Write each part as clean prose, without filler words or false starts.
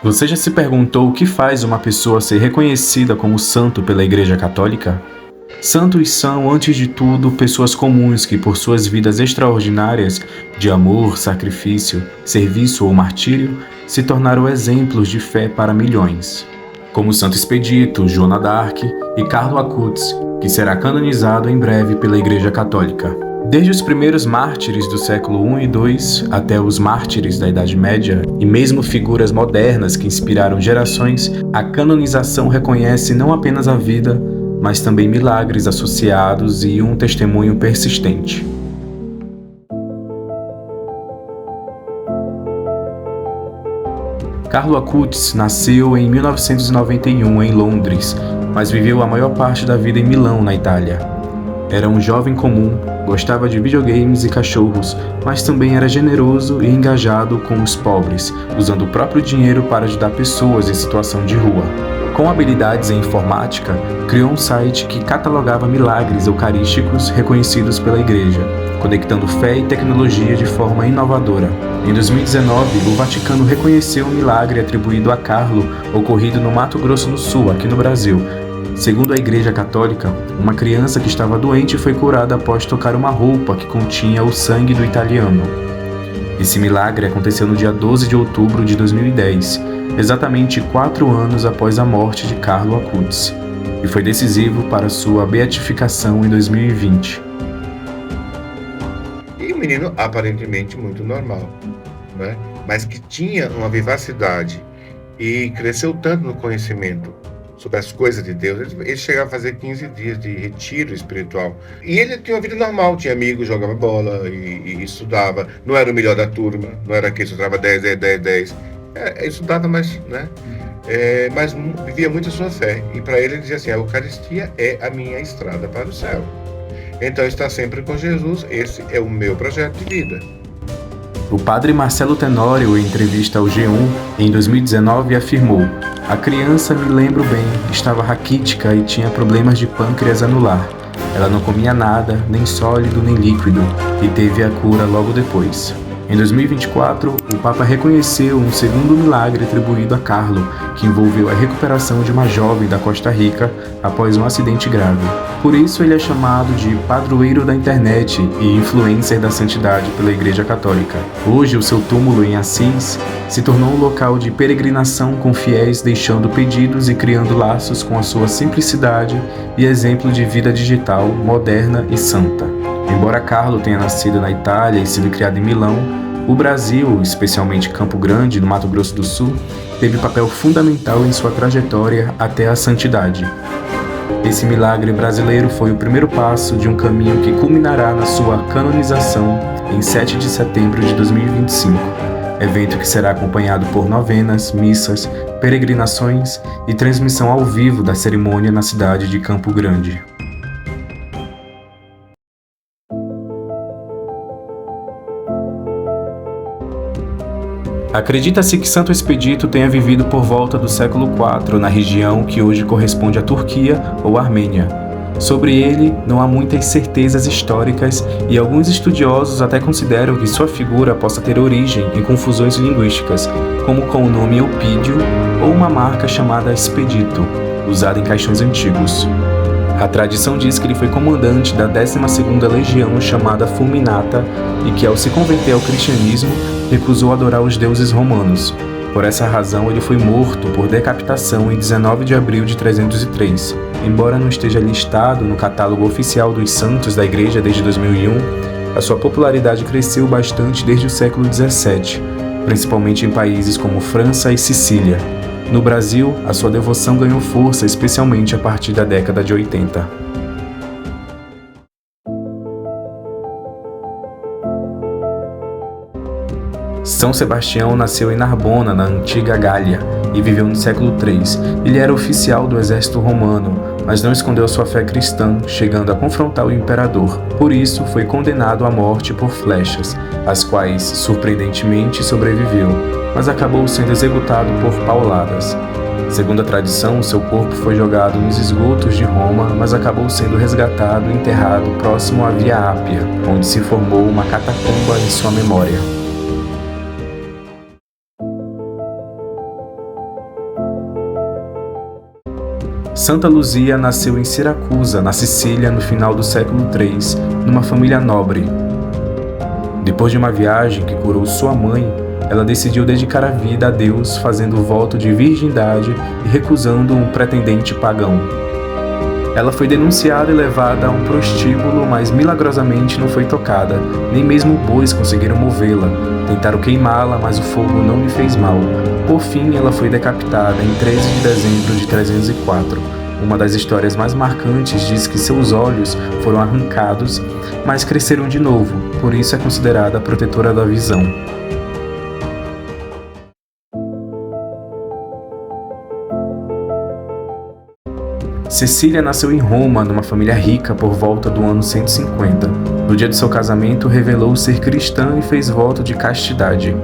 Você já se perguntou o que faz uma pessoa ser reconhecida como santo pela Igreja Católica? Santos são, antes de tudo, pessoas comuns que, por suas vidas extraordinárias de amor, sacrifício, serviço ou martírio, se tornaram exemplos de fé para milhões. Como Santo Expedito, Joana d'Arc e Carlo Acutis, que será canonizado em breve pela Igreja Católica. Desde os primeiros mártires do século I e II até os mártires da Idade Média e mesmo figuras modernas que inspiraram gerações, a canonização reconhece não apenas a vida, mas também milagres associados e um testemunho persistente. Carlo Acutis nasceu em 1991 em Londres, mas viveu a maior parte da vida em Milão, na Itália. Era um jovem comum, gostava de videogames e cachorros, mas também era generoso e engajado com os pobres, usando o próprio dinheiro para ajudar pessoas em situação de rua. Com habilidades em informática, criou um site que catalogava milagres eucarísticos reconhecidos pela Igreja, conectando fé e tecnologia de forma inovadora. Em 2019, o Vaticano reconheceu um milagre atribuído a Carlo, ocorrido no Mato Grosso do Sul, aqui no Brasil. Segundo a Igreja Católica, uma criança que estava doente foi curada após tocar uma roupa que continha o sangue do italiano. Esse milagre aconteceu no dia 12 de outubro de 2010, exatamente 4 anos após a morte de Carlo Acutis, e foi decisivo para sua beatificação em 2020. E um menino aparentemente muito normal, né? Mas que tinha uma vivacidade e cresceu tanto no conhecimento sobre as coisas de Deus. Ele chegava a fazer 15 dias de retiro espiritual. E ele tinha uma vida normal, tinha amigos, jogava bola e estudava. Não era o melhor da turma, não era aquele que estudava 10, 10, 10, 10. Estudava, mas, né? Mas vivia muito a sua fé. E para ele dizia assim, a Eucaristia é a minha estrada para o céu. Então, estar sempre com Jesus, esse é o meu projeto de vida. O padre Marcelo Tenório, em entrevista ao G1, em 2019, afirmou: "A criança, me lembro bem, estava raquítica e tinha problemas de pâncreas anular. Ela não comia nada, nem sólido nem líquido, e teve a cura logo depois." Em 2024, o Papa reconheceu um segundo milagre atribuído a Carlo, que envolveu a recuperação de uma jovem da Costa Rica após um acidente grave. Por isso ele é chamado de padroeiro da internet e influencer da santidade pela Igreja Católica. Hoje, o seu túmulo em Assis se tornou um local de peregrinação com fiéis deixando pedidos e criando laços com a sua simplicidade e exemplo de vida digital, moderna e santa. Embora Carlo tenha nascido na Itália e sido criado em Milão, o Brasil, especialmente Campo Grande, no Mato Grosso do Sul, teve papel fundamental em sua trajetória até a santidade. Esse milagre brasileiro foi o primeiro passo de um caminho que culminará na sua canonização em 7 de setembro de 2025, evento que será acompanhado por novenas, missas, peregrinações e transmissão ao vivo da cerimônia na cidade de Campo Grande. Acredita-se que Santo Expedito tenha vivido por volta do século IV na região que hoje corresponde à Turquia ou Armênia. Sobre ele, não há muitas certezas históricas e alguns estudiosos até consideram que sua figura possa ter origem em confusões linguísticas, como com o nome Eupídio ou uma marca chamada Expedito, usada em caixões antigos. A tradição diz que ele foi comandante da 12ª Legião chamada Fulminata e que, ao se converter ao cristianismo, recusou adorar os deuses romanos. Por essa razão, ele foi morto por decapitação em 19 de abril de 303. Embora não esteja listado no catálogo oficial dos santos da Igreja desde 2001, a sua popularidade cresceu bastante desde o século XVII, principalmente em países como França e Sicília. No Brasil, a sua devoção ganhou força especialmente a partir da década de 80. São Sebastião nasceu em Narbona, na antiga Gália, e viveu no século III. Ele era oficial do exército romano, mas não escondeu sua fé cristã, chegando a confrontar o imperador. Por isso, foi condenado à morte por flechas, às quais, surpreendentemente, sobreviveu, mas acabou sendo executado por pauladas. Segundo a tradição, seu corpo foi jogado nos esgotos de Roma, mas acabou sendo resgatado e enterrado próximo à Via Ápia, onde se formou uma catacumba em sua memória. Santa Luzia nasceu em Siracusa, na Sicília, no final do século III, numa família nobre. Depois de uma viagem que curou sua mãe, ela decidiu dedicar a vida a Deus, fazendo voto de virgindade e recusando um pretendente pagão. Ela foi denunciada e levada a um prostíbulo, mas milagrosamente não foi tocada, nem mesmo bois conseguiram movê-la. Tentaram queimá-la, mas o fogo não lhe fez mal. Por fim, ela foi decapitada em 13 de dezembro de 304. Uma das histórias mais marcantes diz que seus olhos foram arrancados, mas cresceram de novo, por isso é considerada a protetora da visão. Cecília nasceu em Roma, numa família rica, por volta do ano 150. No dia de seu casamento, revelou ser cristã e fez voto de castidade.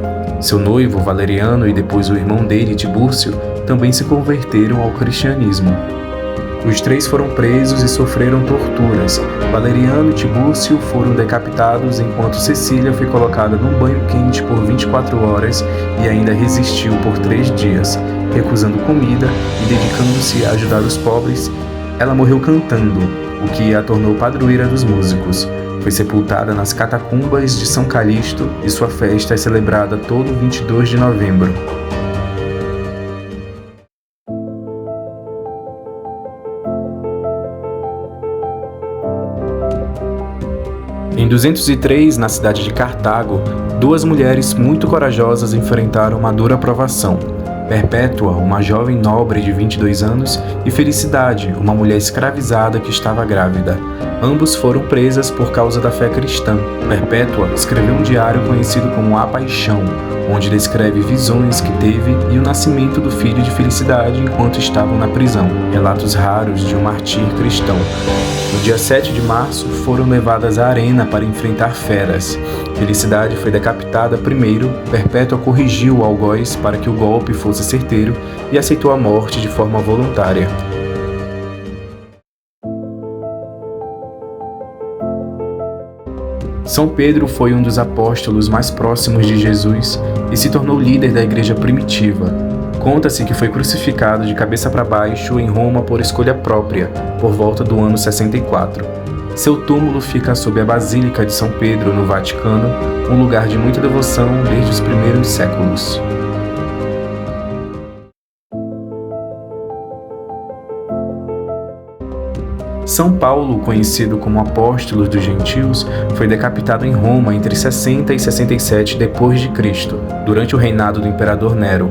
Seu noivo, Valeriano, e depois o irmão dele, Tibúrcio, também se converteram ao cristianismo. Os três foram presos e sofreram torturas. Valeriano e Tibúrcio foram decapitados, enquanto Cecília foi colocada num banho quente por 24 horas e ainda resistiu por 3 dias, recusando comida e dedicando-se a ajudar os pobres. Ela morreu cantando, o que a tornou padroeira dos músicos. Foi sepultada nas catacumbas de São Calixto e sua festa é celebrada todo 22 de novembro. Em 203, na cidade de Cartago, 2 mulheres muito corajosas enfrentaram uma dura provação. Perpétua, uma jovem nobre de 22 anos, e Felicidade, uma mulher escravizada que estava grávida. Ambos foram presas por causa da fé cristã. Perpétua escreveu um diário conhecido como A Paixão, onde descreve visões que teve e o nascimento do filho de Felicidade enquanto estavam na prisão, relatos raros de um mártir cristão. No dia 7 de março, foram levadas à arena para enfrentar feras. Felicidade foi decapitada primeiro, Perpétua corrigiu o algoz para que o golpe fosse certeiro e aceitou a morte de forma voluntária. São Pedro foi um dos apóstolos mais próximos de Jesus e se tornou líder da igreja primitiva. Conta-se que foi crucificado de cabeça para baixo em Roma por escolha própria, por volta do ano 64. Seu túmulo fica sob a Basílica de São Pedro, no Vaticano, um lugar de muita devoção desde os primeiros séculos. São Paulo, conhecido como apóstolo dos gentios, foi decapitado em Roma entre 60 e 67 d.C., durante o reinado do imperador Nero.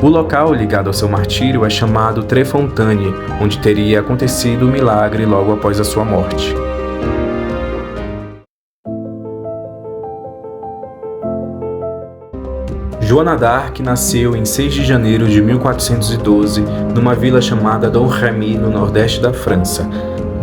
O local ligado ao seu martírio é chamado Tre Fontane, onde teria acontecido o milagre logo após a sua morte. Joana d'Arc nasceu em 6 de janeiro de 1412, numa vila chamada Domremy, no nordeste da França.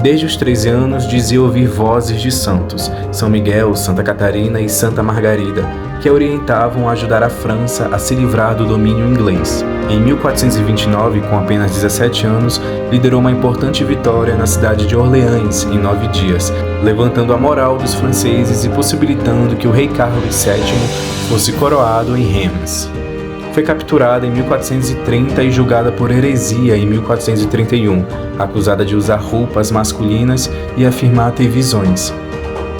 Desde os 13 anos dizia ouvir vozes de santos, São Miguel, Santa Catarina e Santa Margarida, que a orientavam a ajudar a França a se livrar do domínio inglês. Em 1429, com apenas 17 anos, liderou uma importante vitória na cidade de Orleans em 9 dias, levantando a moral dos franceses e possibilitando que o rei Carlos VII fosse coroado em Reims. Foi capturada em 1430 e julgada por heresia em 1431, acusada de usar roupas masculinas e afirmar ter visões.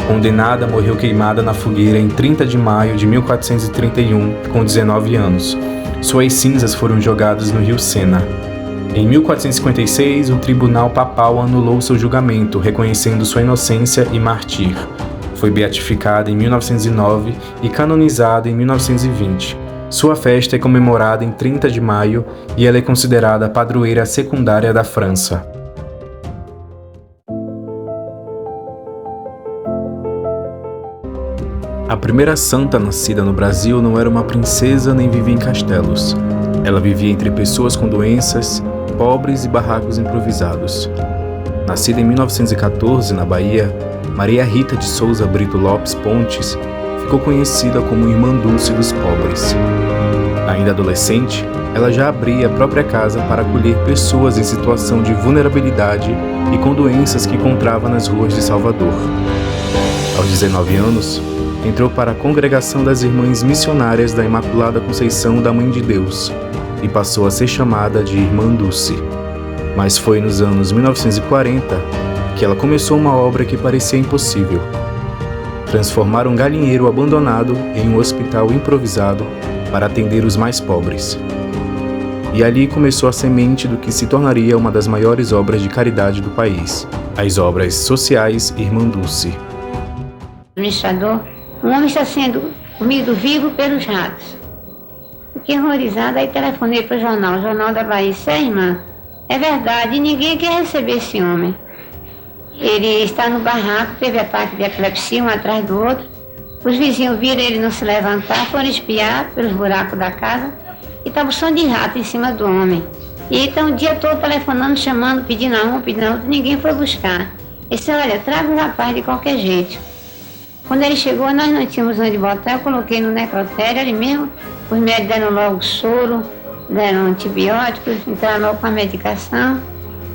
Condenada, morreu queimada na fogueira em 30 de maio de 1431, com 19 anos. Suas cinzas foram jogadas no rio Sena. Em 1456, o tribunal papal anulou seu julgamento, reconhecendo sua inocência e mártir. Foi beatificada em 1909 e canonizada em 1920. Sua festa é comemorada em 30 de maio e ela é considerada a padroeira secundária da França. A primeira santa nascida no Brasil não era uma princesa nem vivia em castelos. Ela vivia entre pessoas com doenças, pobres e barracos improvisados. Nascida em 1914, na Bahia, Maria Rita de Souza Brito Lopes Pontes ficou conhecida como Irmã Dulce dos Pobres. Ainda adolescente, ela já abria a própria casa para acolher pessoas em situação de vulnerabilidade e com doenças que encontrava nas ruas de Salvador. Aos 19 anos, entrou para a Congregação das Irmãs Missionárias da Imaculada Conceição da Mãe de Deus e passou a ser chamada de Irmã Dulce. Mas foi nos anos 1940 que ela começou uma obra que parecia impossível: transformar um galinheiro abandonado em um hospital improvisado para atender os mais pobres. E ali começou a semente do que se tornaria uma das maiores obras de caridade do país, as obras sociais Irmã Dulce. Administrador, um homem está sendo comido vivo pelos ratos. Fiquei horrorizada, aí telefonei para o Jornal da Bahia. Isso é, irmã? É verdade, ninguém quer receber esse homem. Ele está no barraco, teve ataque de epilepsia um atrás do outro. Os vizinhos viram ele não se levantar, foram espiar pelos buracos da casa e estava o som de rato em cima do homem. E então o dia todo telefonando, chamando, pedindo a um, pedindo a outro, ninguém foi buscar. Ele disse: olha, traga o rapaz de qualquer jeito. Quando ele chegou, nós não tínhamos onde botar, eu coloquei no necrotério, ali mesmo, os médicos deram logo soro, deram antibióticos, entraram logo com a medicação.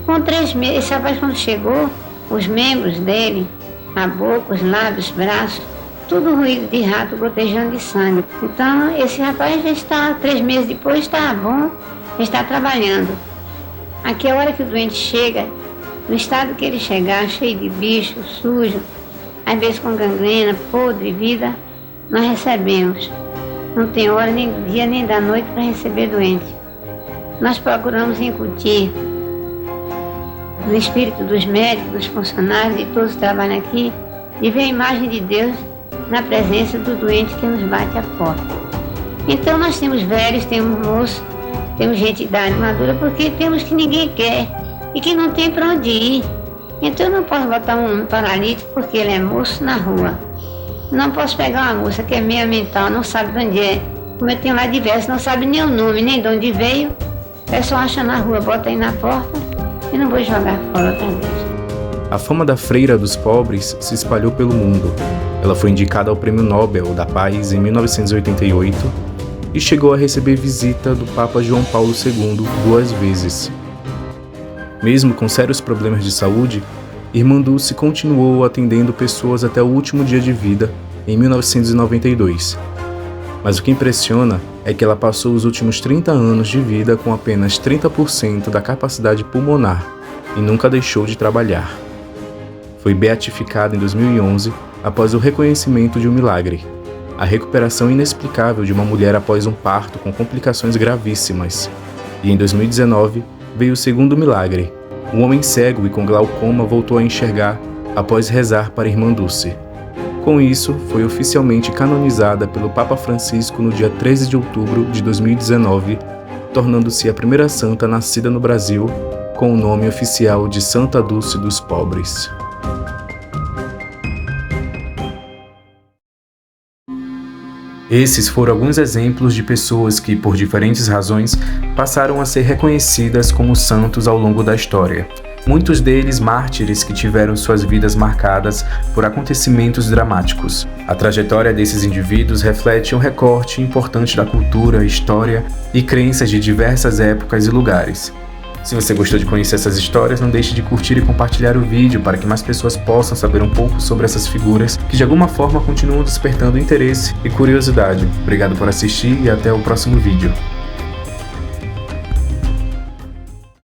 Com 3 meses, esse rapaz quando chegou, os membros dele, a boca, os lábios, os braços, tudo ruído de rato, gotejando de sangue. Então, esse rapaz já está, 3 meses depois, está bom, já está trabalhando. Aqui, a hora que o doente chega, no estado que ele chegar, cheio de bicho, sujo, às vezes com gangrena, podre, vida, nós recebemos. Não tem hora, nem do dia, nem da noite para receber doente. Nós procuramos incutir no espírito dos médicos, dos funcionários, de todos que trabalham aqui, de ver a imagem de Deus na presença do doente que nos bate à porta. Então nós temos velhos, temos moços, temos gente de idade madura, porque temos que ninguém quer e que não tem para onde ir. Então eu não posso botar um paralítico porque ele é moço na rua. Não posso pegar uma moça que é meia mental, não sabe de onde é. Como eu tenho lá diversos, não sabe nem o nome, nem de onde veio. O pessoal acha na rua, bota aí na porta e não vou jogar fora outra vez. A fama da freira dos pobres se espalhou pelo mundo. Ela foi indicada ao Prêmio Nobel da Paz em 1988 e chegou a receber visita do Papa João Paulo II 2 vezes. Mesmo com sérios problemas de saúde, Irmã Dulce continuou atendendo pessoas até o último dia de vida, em 1992. Mas o que impressiona é que ela passou os últimos 30 anos de vida com apenas 30% da capacidade pulmonar e nunca deixou de trabalhar. Foi beatificada em 2011 após o reconhecimento de um milagre: a recuperação inexplicável de uma mulher após um parto com complicações gravíssimas. E em 2019 veio o segundo milagre: um homem cego e com glaucoma voltou a enxergar após rezar para Irmã Dulce. Com isso, foi oficialmente canonizada pelo Papa Francisco no dia 13 de outubro de 2019, tornando-se a primeira santa nascida no Brasil com o nome oficial de Santa Dulce dos Pobres. Esses foram alguns exemplos de pessoas que, por diferentes razões, passaram a ser reconhecidas como santos ao longo da história. Muitos deles mártires que tiveram suas vidas marcadas por acontecimentos dramáticos. A trajetória desses indivíduos reflete um recorte importante da cultura, história e crenças de diversas épocas e lugares. Se você gostou de conhecer essas histórias, não deixe de curtir e compartilhar o vídeo para que mais pessoas possam saber um pouco sobre essas figuras que de alguma forma continuam despertando interesse e curiosidade. Obrigado por assistir e até o próximo vídeo.